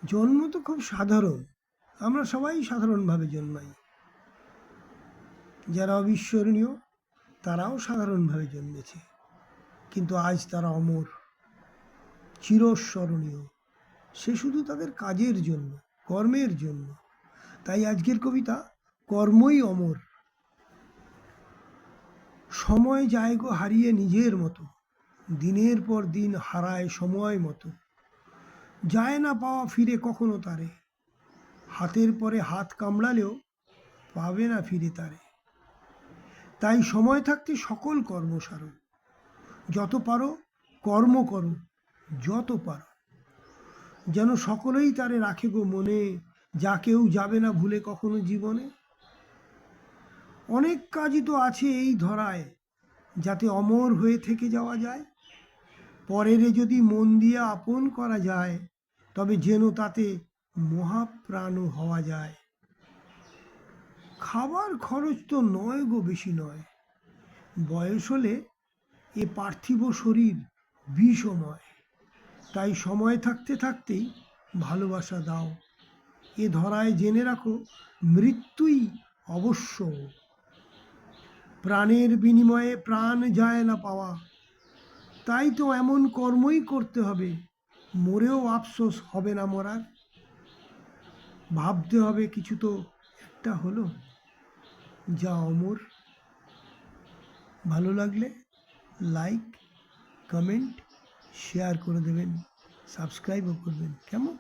জন্ম তো খুব সাধারণ। আমরা সবাই সাধারণভাবে জন্মাই। যারা অবিস্মরণীয় তারাও সাধারণভাবে জন্মেছে, কিন্তু আজ তারা অমর, চিরস্মরণীয়। সে শুধু তাদের কাজের জন্য, কর্মের জন্য। তাই আজকের কবিতা কর্মই অমর। সময় যায় গো হারিয়ে নিজের মতো, দিনের পর দিন হারায় সময় মতো। যায় না পাওয়া ফিরে কখনো তারে, হাতের পরে হাত কামড়ালেও পাবে না ফিরে তারে। তাই সময় থাকতে সকল কর্ম সারো, যত পারো কর্ম করো, যত পারো। যেন সকলেই তারে রাখে গো মনে, যা কেউ যাবে না ভুলে কখনো জীবনে। অনেক কাজই তো আছে এই ধরায়, যাতে অমর হয়ে থেকে যাওয়া যায়। পরেরে যদি মন দিয়ে আপন করা যায়, তবে যেন তাতে মহাপ্রাণও হওয়া যায়। খাবার খরচ তো নয় গো বেশি নয়, বয়স হলে এ পার্থিব শরীর বিষময়। তাই সময় থাকতে থাকতেই ভালোবাসা দাও। এ ধরায় জেনে রাখো মৃত্যুই অবশ্য। প্রাণের বিনিময়ে প্রাণ যায় না পাওয়া, তাই তো এমন কর্মই করতে হবে, মরেও আফসোস হবে না মরার। ভাবতে হবে কিছু তো একটা হলো, যা অমর। ভালো লাগলে লাইক, কমেন্ট, শেয়ার করে দেবেন, সাবস্ক্রাইবও করবেন। কেমন?